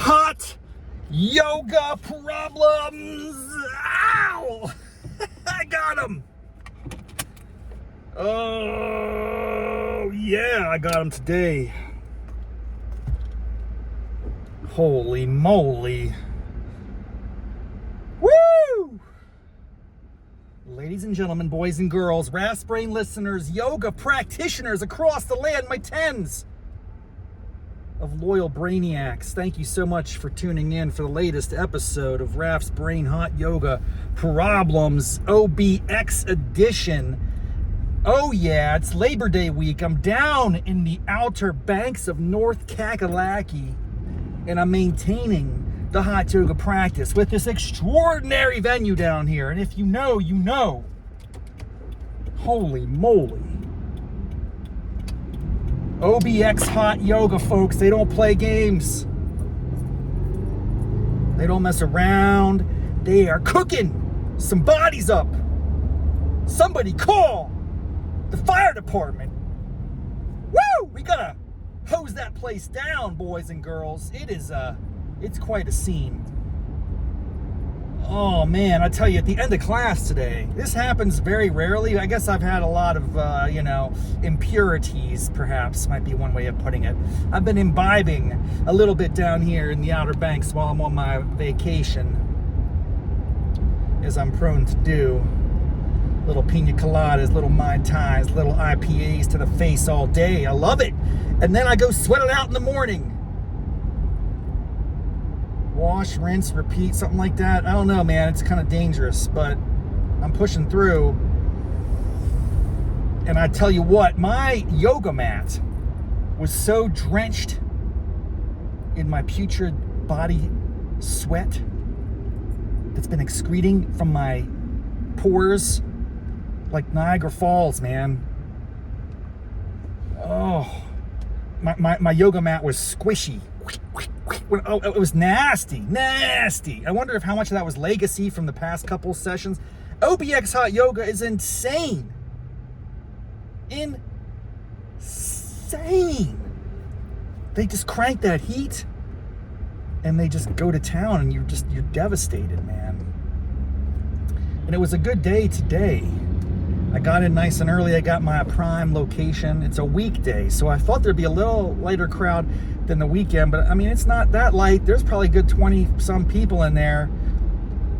hot yoga problems. Ow! I got him. Oh, yeah, I got him today. Holy moly. Woo! Ladies and gentlemen, boys and girls, Raff's Brain listeners, yoga practitioners across the land, my tens of loyal brainiacs, thank you so much for tuning in for the latest episode of Raff's Brain Hot Yoga Problems OBX edition. Oh yeah, it's Labor Day week. I'm down in the Outer Banks of North Kakalaki, and I'm maintaining the hot yoga practice with this extraordinary venue down here. And if you know, you know. Holy moly. OBX hot yoga, folks. They don't play games. They don't mess around. They are cooking some bodies up. Somebody call the fire department. Woo! We gotta hose that place down, boys and girls. It's quite a scene. Oh man, I tell you, at the end of class today, this happens very rarely. I guess I've had a lot of, impurities, perhaps, might be one way of putting it. I've been imbibing a little bit down here in the Outer Banks while I'm on my vacation, as I'm prone to do. Little pina coladas, little Mai Tais, little IPAs to the face all day. I love it. And then I go sweat it out in the morning. Wash, rinse, repeat, something like that. I don't know, man. It's kind of dangerous, but I'm pushing through. And I tell you what, my yoga mat was so drenched in my putrid body sweat that's been excreting from my pores like Niagara Falls, man. Oh, my yoga mat was squishy. Oh, it was nasty. I wonder if how much of that was legacy from the past couple sessions. OBX hot yoga is insane. Insane. They just crank that heat and they just go to town, and you're devastated, man. And it was a good day today. I got in nice and early. I got my prime location. It's a weekday, so I thought there'd be a little lighter crowd than the weekend, but I mean, it's not that light. There's probably a good 20 some people in there,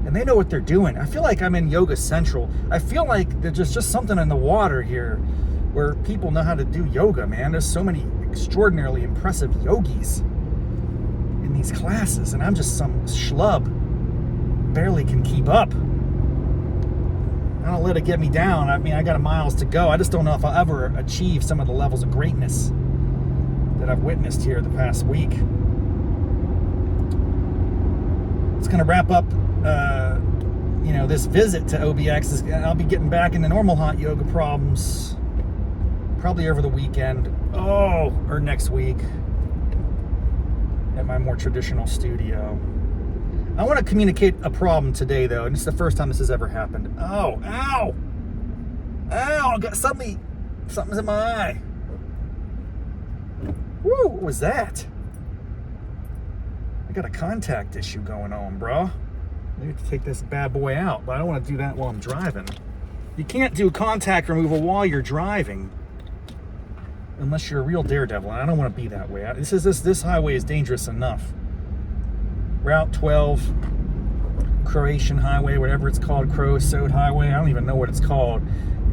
and they know what they're doing. I feel like I'm in Yoga Central. I feel like there's just something in the water here where people know how to do yoga, man. There's so many extraordinarily impressive yogis in these classes, and I'm just some schlub, barely can keep up. I don't let it get me down. I mean, I got miles to go. I just don't know if I'll ever achieve some of the levels of greatness that I've witnessed here the past week. It's going to wrap up, this visit to OBX. I'll be getting back into normal hot yoga problems probably over the weekend. Or next week at my more traditional studio. I want to communicate a problem today, though, and it's the first time this has ever happened. Ow! I got something's in my eye. Woo! What was that? I got a contact issue going on, bro. I need to take this bad boy out, but I don't want to do that while I'm driving. You can't do contact removal while you're driving, unless you're a real daredevil, and I don't want to be that way. This highway is dangerous enough. Route 12, Croatian Highway, whatever it's called, Croat Highway. I don't even know what it's called.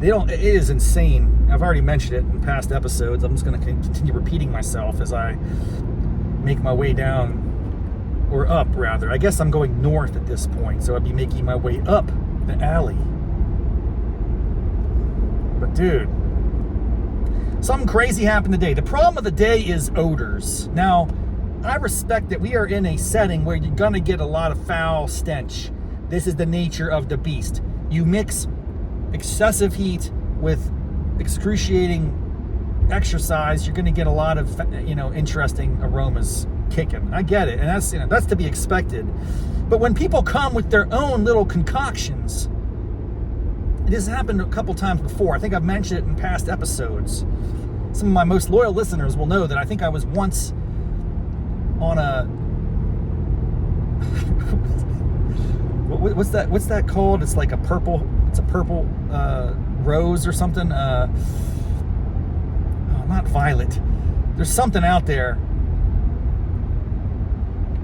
It is insane. I've already mentioned it in past episodes. I'm just going to continue repeating myself as I make my way down, or up rather. I guess I'm going north at this point, so I'd be making my way up the alley. But dude, something crazy happened today. The problem of the day is odors. Now, I respect that we are in a setting where you're gonna get a lot of foul stench. This is the nature of the beast. You mix excessive heat with excruciating exercise, you're gonna get a lot of, interesting aromas kicking. I get it, and that's to be expected. But when people come with their own little concoctions, it has happened a couple times before. I think I've mentioned it in past episodes. Some of my most loyal listeners will know that I think I was once on a What's that called? It's like a purple rose or something. Not violet. There's something out there.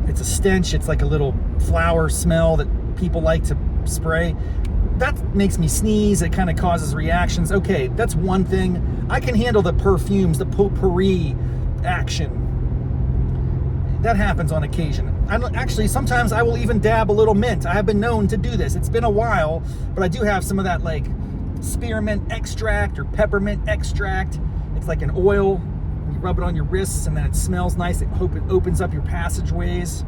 It's a stench. It's like a little flower smell that people like to spray. That makes me sneeze. It kind of causes reactions. Okay, that's one thing. I can handle the perfumes, the potpourri action. That happens on occasion. Actually, sometimes I will even dab a little mint. I have been known to do this. It's been a while, but I do have some of that like spearmint extract or peppermint extract. It's like an oil. You rub it on your wrists, and then it smells nice. It opens up your passageways.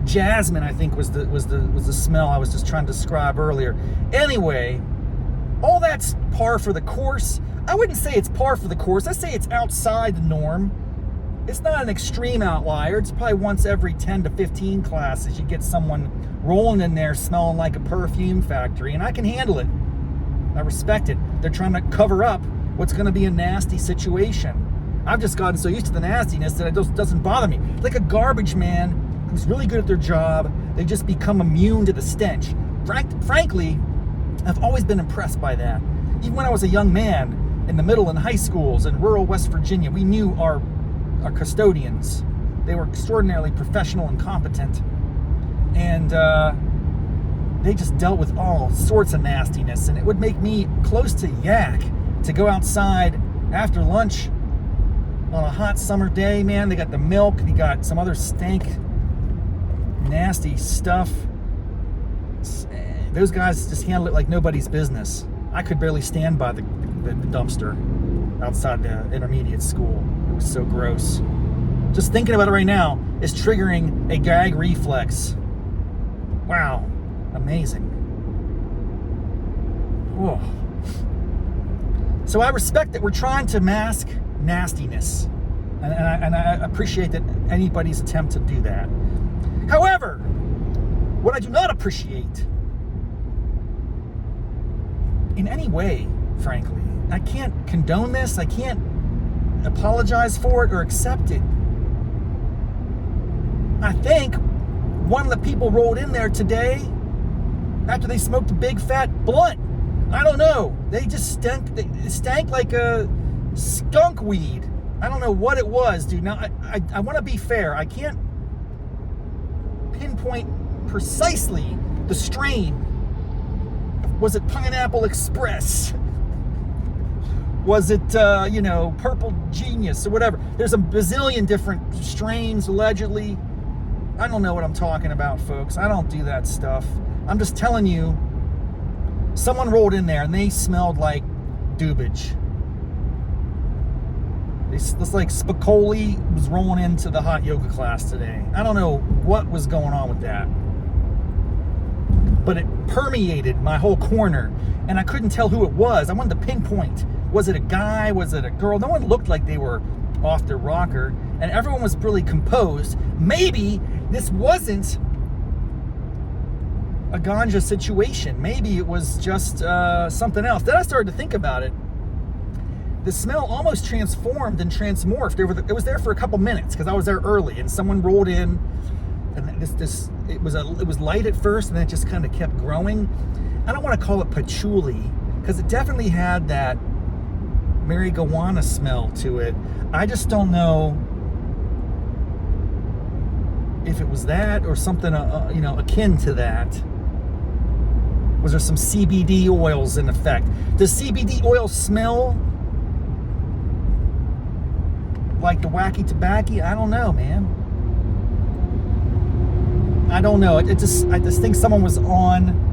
Jasmine, I think, was the smell I was just trying to describe earlier. Anyway, all that's par for the course. I wouldn't say it's par for the course. I say it's outside the norm. It's not an extreme outlier. It's probably once every 10 to 15 classes you get someone rolling in there smelling like a perfume factory, and I can handle it. I respect it. They're trying to cover up what's going to be a nasty situation. I've just gotten so used to the nastiness that it just doesn't bother me. Like a garbage man who's really good at their job, they just become immune to the stench. Frankly, I've always been impressed by that. Even when I was a young man in the middle and high schools in rural West Virginia, we knew our custodians. They were extraordinarily professional and competent. And they just dealt with all sorts of nastiness. And it would make me close to yak to go outside after lunch on a hot summer day, man. They got the milk, they got some other stank, nasty stuff. Those guys just handle it like nobody's business. I could barely stand by the dumpster outside the intermediate school. It was so gross. Just thinking about it right now is triggering a gag reflex. Wow, amazing. Whoa. So I respect that we're trying to mask nastiness, and I appreciate that anybody's attempt to do that. However, what I do not appreciate in any way, frankly, I can't condone this, I can't apologize for it or accept it. I think one of the people rolled in there today after they smoked a big fat blunt. I don't know. They just stank like a skunk weed. I don't know what it was, dude. Now, I want to be fair. I can't pinpoint precisely the strain. Was it Pineapple Express? Was it, Purple Genius or whatever? There's a bazillion different strains, allegedly. I don't know what I'm talking about, folks. I don't do that stuff. I'm just telling you, someone rolled in there and they smelled like dubage. It's like Spicoli was rolling into the hot yoga class today. I don't know what was going on with that. But it permeated my whole corner, and I couldn't tell who it was. I wanted to pinpoint. Was it a guy? Was it a girl? No one looked like they were off their rocker, and everyone was really composed. Maybe this wasn't a ganja situation. Maybe it was just something else. Then I started to think about it. The smell almost transformed and transmorphed. It was there for a couple minutes because I was there early, and someone rolled in, and it was light at first, and then it just kind of kept growing. I don't want to call it patchouli because it definitely had that marijuana smell to it. I just don't know if it was that or something akin to that. Was there some CBD oils in effect? Does CBD oil smell like the wacky tobacco? I don't know, man. I don't know. I just think someone was on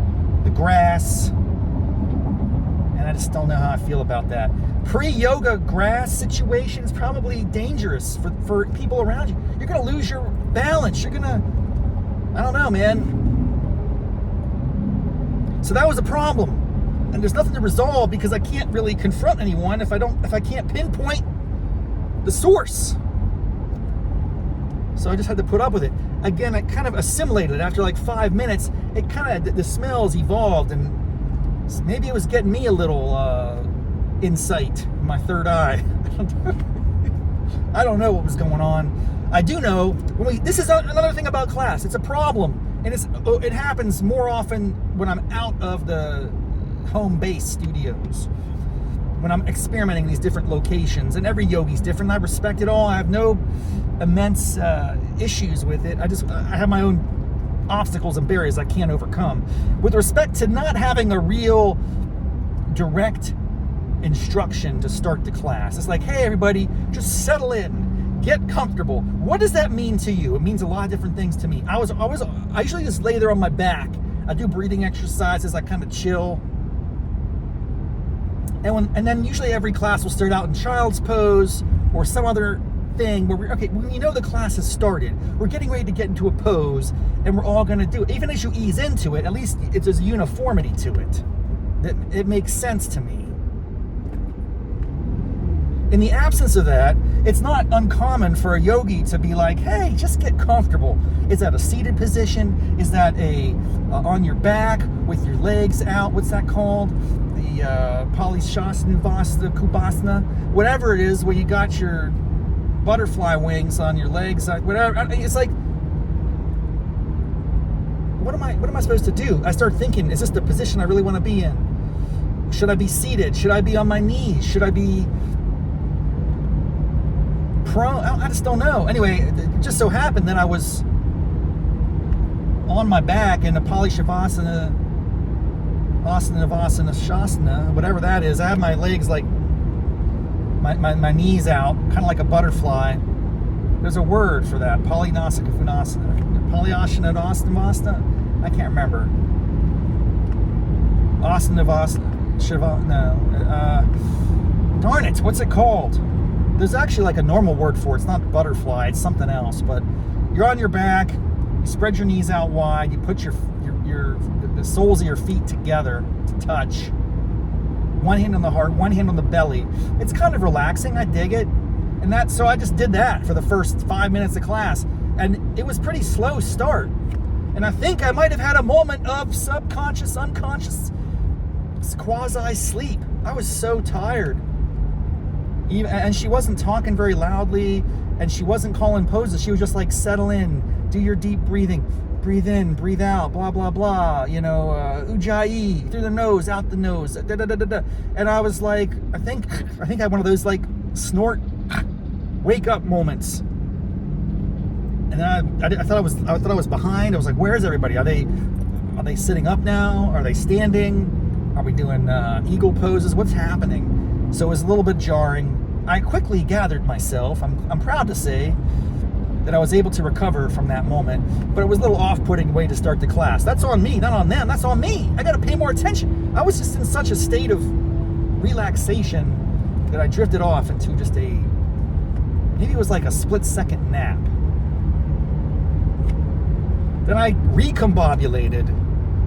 the grass, and I just don't know how I feel about that. Pre-yoga grass situation is probably dangerous for people around you. You're gonna lose your balance. I don't know, man. So that was a problem, and there's nothing to resolve because I can't really confront anyone if I can't pinpoint the source. So I just had to put up with it. Again, I kind of assimilated it after like 5 minutes. It kind of, the smells evolved, and maybe it was getting me a little insight in my third eye. I don't know what was going on. I do know, this is another thing about class. It's a problem. And it happens more often when I'm out of the home base studios, when I'm experimenting in these different locations. And every yogi's different. I respect it all. I have no immense issues with it. I have my own obstacles and barriers I can't overcome. With respect to not having a real direct instruction to start the class, it's like, hey, everybody, just settle in, get comfortable. What does that mean to you? It means a lot of different things to me. I usually just lay there on my back. I do breathing exercises. I kind of chill. And then usually every class will start out in child's pose or some other thing where when you know the class has started, we're getting ready to get into a pose, and we're all going to do it. Even as you ease into it, at least there's a uniformity to it. It makes sense to me. In the absence of that, it's not uncommon for a yogi to be like, hey, just get comfortable. Is that a seated position? Is that on your back with your legs out? What's that called? The Palichanuvasana, Kubasana, whatever it is, where you got your butterfly wings on your legs, whatever. It's like, what am I supposed to do? I start thinking, is this the position I really want to be in? Should I be seated? Should I be on my knees? Should I be prone? I just don't know. Anyway, it just so happened that I was on my back in a Palichanuvasana, Asanavasana, Shasana, whatever that is. I have my legs like my knees out, kind of like a butterfly. There's a word for that. Palinasakafunasana. Palyashanavasana? I can't remember. Asanavasana. Shiva, no. Darn it, what's it called? There's actually like a normal word for it. It's not butterfly, it's something else. But you're on your back, you spread your knees out wide, you put the soles of your feet together to touch. One hand on the heart, one hand on the belly. It's kind of relaxing. I dig it. And so I just did that for the first 5 minutes of class. And it was pretty slow start. And I think I might have had a moment of subconscious, unconscious, quasi-sleep. I was so tired. And she wasn't talking very loudly, and she wasn't calling poses. She was just like, settle in, do your deep breathing. Breathe in, breathe out, blah, blah, blah, ujjayi, through the nose, out the nose, da, da, da, da, da. And I was like, I think I had one of those like snort, wake up moments. And then I thought I was behind. I was like, where's everybody? Are they sitting up now? Are they standing? Are we doing eagle poses? What's happening? So it was a little bit jarring. I quickly gathered myself. I'm proud to say that I was able to recover from that moment, but it was a little off-putting way to start the class. That's on me, not on them. That's on me. I got to pay more attention. I was just in such a state of relaxation that I drifted off into just maybe it was like a split-second nap. Then I recombobulated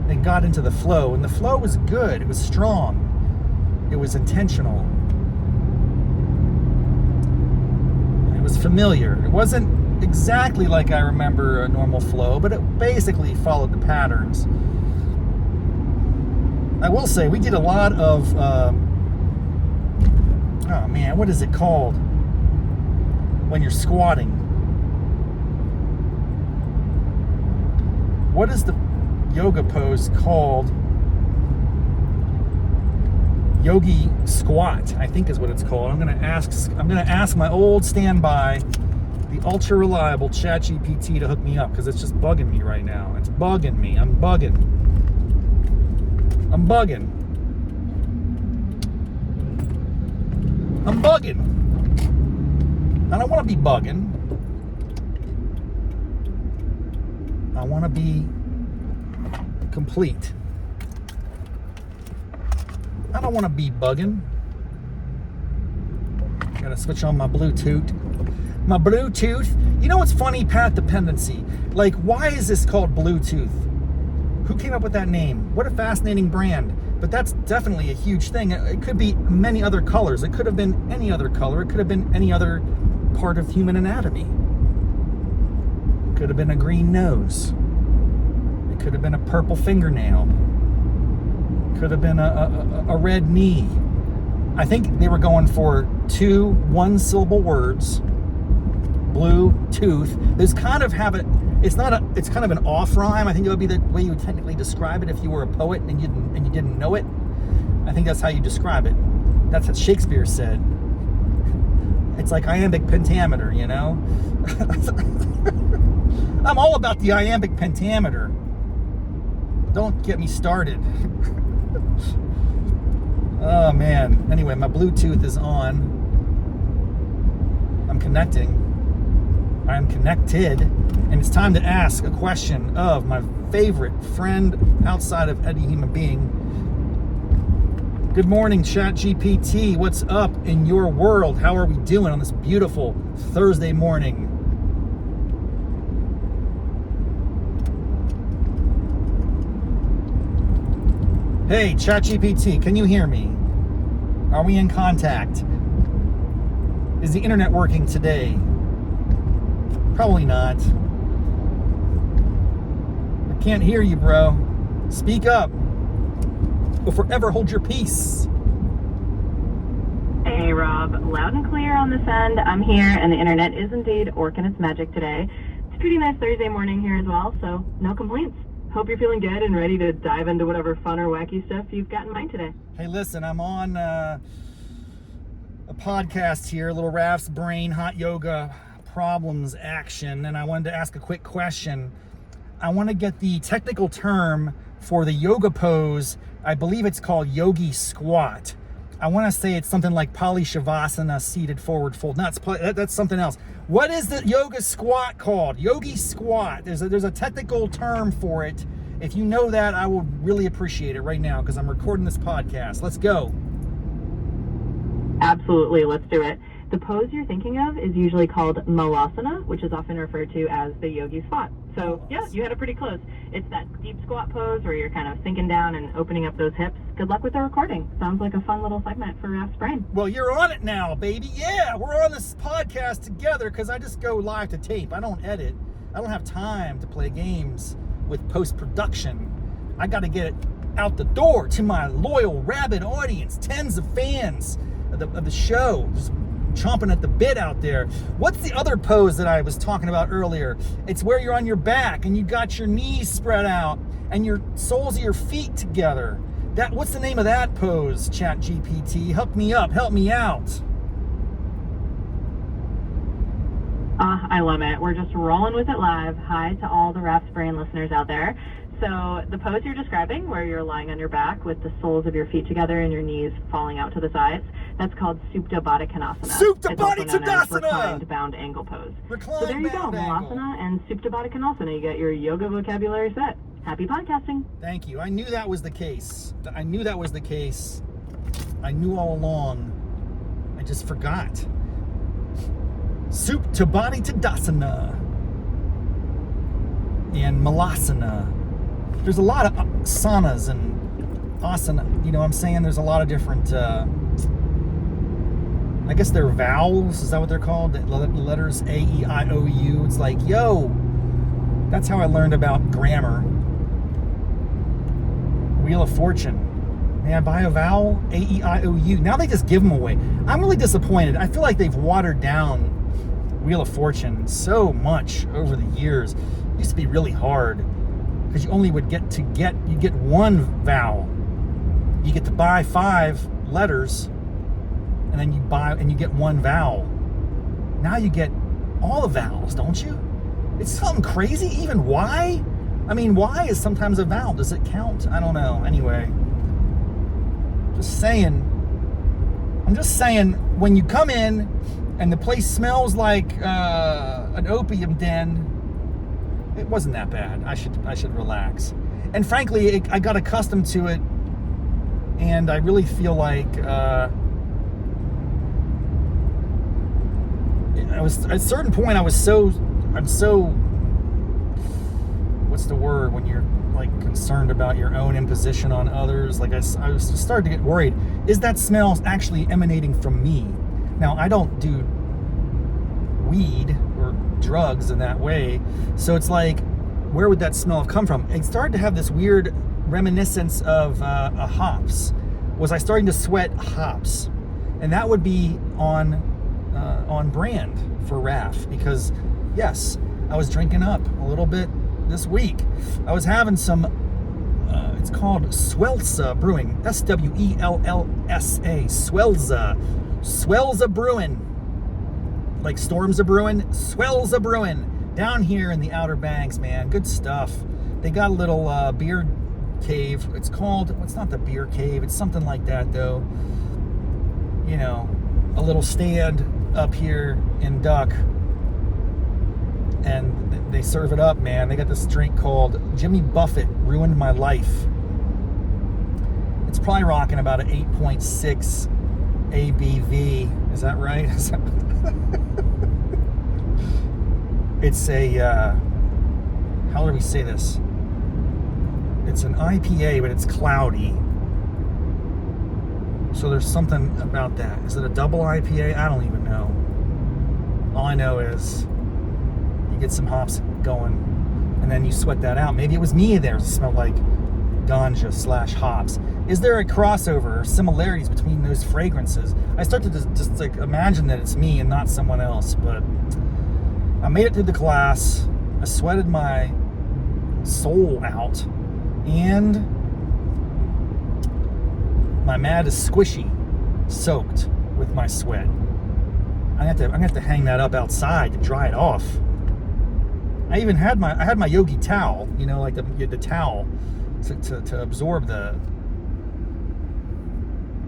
and got into the flow, and the flow was good. It was strong. It was intentional. It was familiar. It wasn't exactly like I remember a normal flow, but it basically followed the patterns. I will say we did a lot of what is it called when you're squatting? What is the yoga pose called? Yogi squat, I think is what it's called. I'm gonna ask my old standby, the ultra reliable ChatGPT, to hook me up, because it's just bugging me right now. It's bugging me. I'm bugging. I don't want to be bugging. I want to be complete. I don't want to be bugging. Gotta switch on my Bluetooth. You know what's funny? Path dependency. Like, why is this called Bluetooth? Who came up with that name? What a fascinating brand. But that's definitely a huge thing. It could be many other colors. It could have been any other color. It could have been any other part of human anatomy. It could have been a green nose. It could have been a purple fingernail. It could have been a red knee. I think they were going for 2 one-syllable words blue tooth. There's kind of have it. It's kind of an off rhyme. I think it would be the way you would technically describe it if you were a poet and you didn't know it. I think that's how you describe it. That's what Shakespeare said. It's like iambic pentameter, you know? I'm all about the iambic pentameter. Don't get me started. Oh, man. Anyway, my Bluetooth is on. I'm connecting. I'm connected. And it's time to ask a question of my favorite friend outside of any human being. Good morning, ChatGPT. What's up in your world? How are we doing on this beautiful Thursday morning? Hey, ChatGPT, can you hear me? Are we in contact? Is the internet working today? Probably not. I can't hear you, bro. Speak up. Or forever hold your peace. Hey, Rob. Loud and clear on this end. I'm here, and the internet is indeed working its magic today. It's a pretty nice Thursday morning here as well, so no complaints. Hope you're feeling good and ready to dive into whatever fun or wacky stuff you've got in mind today. Hey, listen, I'm on a podcast here, Little Raff's Brain Hot Yoga Problems Action, and I wanted to ask a quick question. I want to get the technical term for the yoga pose. I believe it's called yogi squat. I want to say it's something like Shavasana, seated forward fold. No, that's something else. What is the yoga squat called? Yogi squat. There's a technical term for it. If you know that, I will really appreciate it right now because I'm recording this podcast. Let's go. Absolutely, let's do it. The pose you're thinking of is usually called Malasana, which is often referred to as the yogi squat. So yeah, you had it pretty close. It's that deep squat pose where you're kind of sinking down and opening up those hips. Good luck with the recording. Sounds like a fun little segment for Raff's Brain. Well, you're on it now, baby. Yeah, we're on this podcast together because I just go live to tape. I don't edit. I don't have time to play games with post-production. I got to get it out the door to my loyal, rabid audience, tens of fans of the show. Just chomping at the bit out there. What's the other pose that I was talking about earlier? It's where you're on your back and you got your knees spread out and your soles of your feet together. What's the name of that pose, ChatGPT? Help me up, help me out. I love it. We're just rolling with it live. Hi to all the Raff's Brain listeners out there. So the pose you're describing, where you're lying on your back with the soles of your feet together and your knees falling out to the sides, that's called Supta Baddha Konasana. Supta Baddha Konasana! Reclined bound ankle pose. So there you go, Malasana and Supta Baddha Konasana. You got your yoga vocabulary set. Happy podcasting. Thank you. I knew that was the case. I knew all along. I just forgot. Supta Baddha Konasana and Malasana. There's a lot of sanas and asana. You know what I'm saying? There's a lot of different, I guess they're vowels. Is that what they're called? The letters A, E, I, O, U. It's like, yo, that's how I learned about grammar. Wheel of Fortune. May I buy a vowel? A, E, I, O, U. Now they just give them away. I'm really disappointed. I feel like they've watered down Wheel of Fortune so much over the years. It used to be really hard because you only would get one vowel. You get to buy 5 letters, and then you get one vowel. Now you get all the vowels, don't you? It's something crazy. Even Y? I mean, Y is sometimes a vowel. Does it count? I don't know. Anyway, I'm just saying, when you come in and the place smells like an opium den, it wasn't that bad. I should relax. And frankly, I got accustomed to it, and I really feel like I was at a certain point. I'm so what's the word when you're like concerned about your own imposition on others? Like I was starting to get worried. Is that smell actually emanating from me? Now I don't do weed or drugs in that way, so it's like, where would that smell have come from? It started to have this weird reminiscence of hops. Was I starting to sweat hops? And that would be on on brand for Raff, because yes, I was drinking up a little bit this week. I was having some, it's called Swelsa Brewing, Swellsa, Swelsa Brewing, like storms are brewing, Swelsa Brewing, down here in the Outer Banks, man. Good stuff. They got a little beer cave. It's called, it's not the beer cave, it's something like that though. You know, a little stand up here in Duck, and they serve it up, man. They got this drink called Jimmy Buffett Ruined My Life. It's probably rocking about an 8.6 ABV. Is that right? It's a, how do we say this? It's an IPA, but it's cloudy. So there's something about that. Is it a double IPA? I don't even know. All I know is you get some hops going and then you sweat that out. Maybe it was me there. It smelled like ganja / hops. Is there a crossover or similarities between those fragrances? I start to just like imagine that it's me and not someone else, but I made it through the class. I sweated my soul out, and my mat is squishy, soaked with my sweat. I'm gonna have to hang that up outside to dry it off. I even had my yogi towel, you know, like the towel to absorb the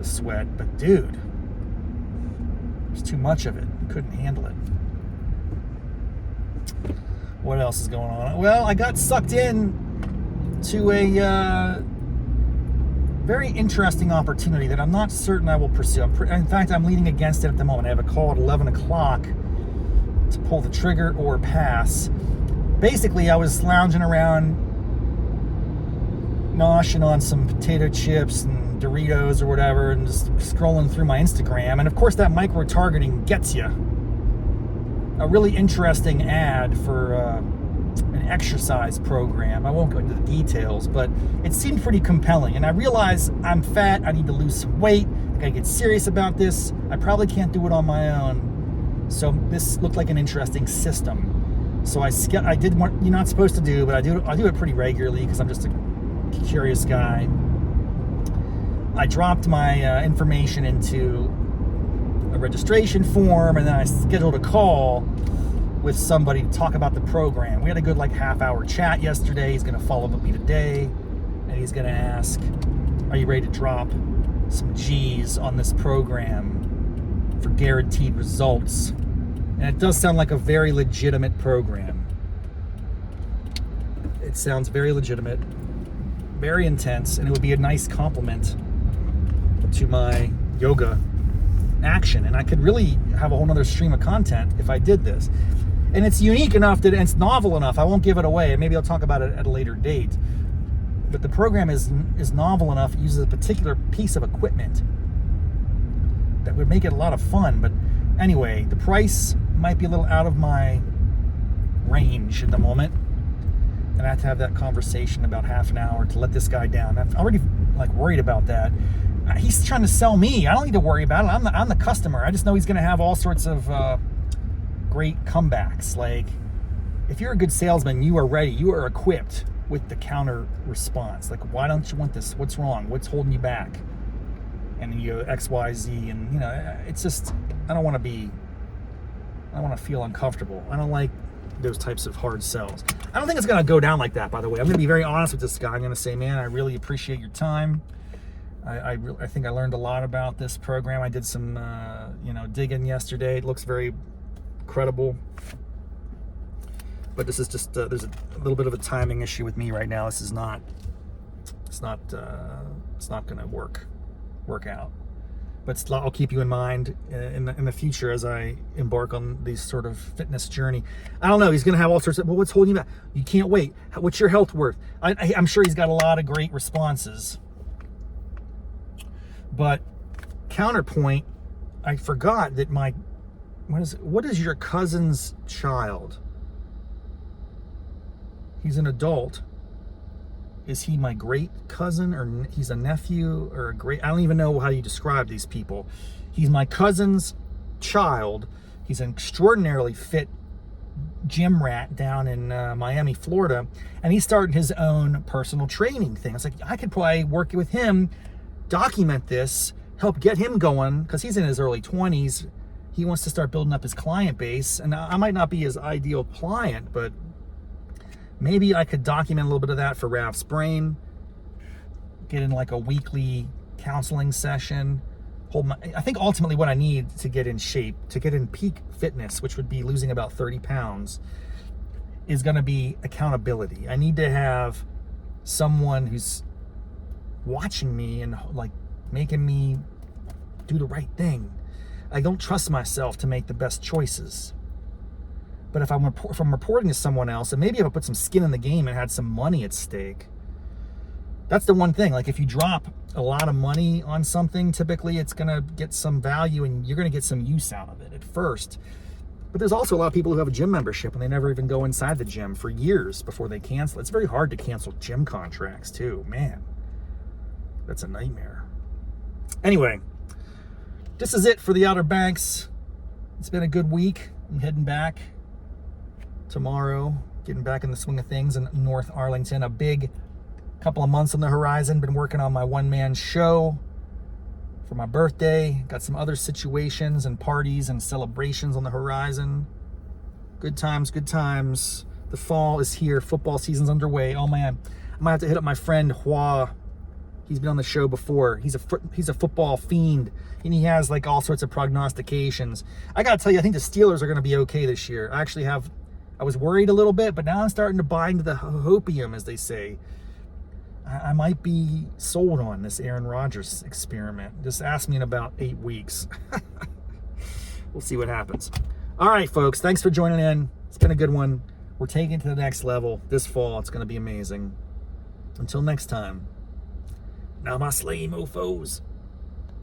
sweat. But dude, there's too much of it. I couldn't handle it. What else is going on? Well, I got sucked in to a very interesting opportunity that I'm not certain I will pursue. In fact, I'm leaning against it at the moment. I have a call at 11 o'clock to pull the trigger or pass. Basically, I was lounging around, noshing on some potato chips and Doritos or whatever, and just scrolling through my Instagram. And of course, that micro-targeting gets you. A really interesting ad for an exercise program. I won't go into the details, but it seemed pretty compelling. And I realize I'm fat, I need to lose some weight, I gotta get serious about this. I probably can't do it on my own. So this looked like an interesting system. So I did what you're not supposed to do, but I do it pretty regularly because I'm just a curious guy. I dropped my information into a registration form, and then I scheduled a call with somebody to talk about the program. We had a good like half-hour chat yesterday. He's going to follow up with me today, and he's going to ask, are you ready to drop some G's on this program for guaranteed results? And it does sound like a very legitimate program. It sounds very legitimate, very intense, and it would be a nice compliment to my yoga action. And I could really have a whole nother stream of content if I did this. And it's unique enough that it's novel enough. I won't give it away, and maybe I'll talk about it at a later date. But the program is novel enough. It uses a particular piece of equipment that would make it a lot of fun. But anyway, the price might be a little out of my range at the moment, and I have to have that conversation about half an hour to let this guy down. I'm already like worried about that. He's trying to sell me. I don't need to worry about it. I'm the customer. I just know he's going to have all sorts of great comebacks. Like, if you're a good salesman, you are ready. You are equipped with the counter response. Like, why don't you want this? What's wrong? What's holding you back? And you go X, Y, Z, and you know, it's just, I don't want to feel uncomfortable. I don't like those types of hard sells. I don't think it's going to go down like that, by the way. I'm going to be very honest with this guy. I'm going to say, man, I really appreciate your time. I think I learned a lot about this program. I did some, digging yesterday. It looks very credible. But this is just, there's a little bit of a timing issue with me right now. This is not, it's not going to work out. But I'll keep you in mind in the future as I embark on these sort of fitness journey. I don't know. He's going to have all sorts of, well, what's holding you back? You can't wait. What's your health worth? I'm sure he's got a lot of great responses. But counterpoint, I forgot that what is your cousin's child? He's an adult. Is he my great cousin, or he's a nephew, or a great, I don't even know how you describe these people. He's my cousin's child. He's an extraordinarily fit gym rat down in Miami, Florida, and he's starting his own personal training thing. It's like, I could probably work with him, document this, help get him going, because he's in his early 20s. He wants to start building up his client base, and I might not be his ideal client, but maybe I could document a little bit of that for Raff's brain, get in like a weekly counseling session. I think ultimately what I need to get in shape, to get in peak fitness, which would be losing about 30 pounds, is going to be accountability. I need to have someone who's watching me and like making me do the right thing. I don't trust myself to make the best choices. But if I'm reporting to someone else, and maybe if I put some skin in the game and had some money at stake, that's the one thing. Like, if you drop a lot of money on something, typically it's going to get some value and you're going to get some use out of it at first. But there's also a lot of people who have a gym membership and they never even go inside the gym for years before they cancel. It's very hard to cancel gym contracts too. Man, that's a nightmare. Anyway, this is it for the Outer Banks. It's been a good week. I'm heading back tomorrow, getting back in the swing of things in North Arlington. A big couple of months on the horizon. Been working on my one-man show for my birthday. Got some other situations and parties and celebrations on the horizon. Good times, good times. The fall is here. Football season's underway. Oh man, I might have to hit up my friend Hua. He's been on the show before. He's a football fiend, and he has like all sorts of prognostications. I gotta tell you, I think the Steelers are gonna be okay this year. I was worried a little bit, but now I'm starting to buy into the hopium, as they say. I might be sold on this Aaron Rodgers experiment. Just ask me in about 8 weeks. We'll see what happens. All right, folks, thanks for joining in. It's been a good one. We're taking it to the next level this fall. It's going to be amazing. Until next time, namaste, mofos.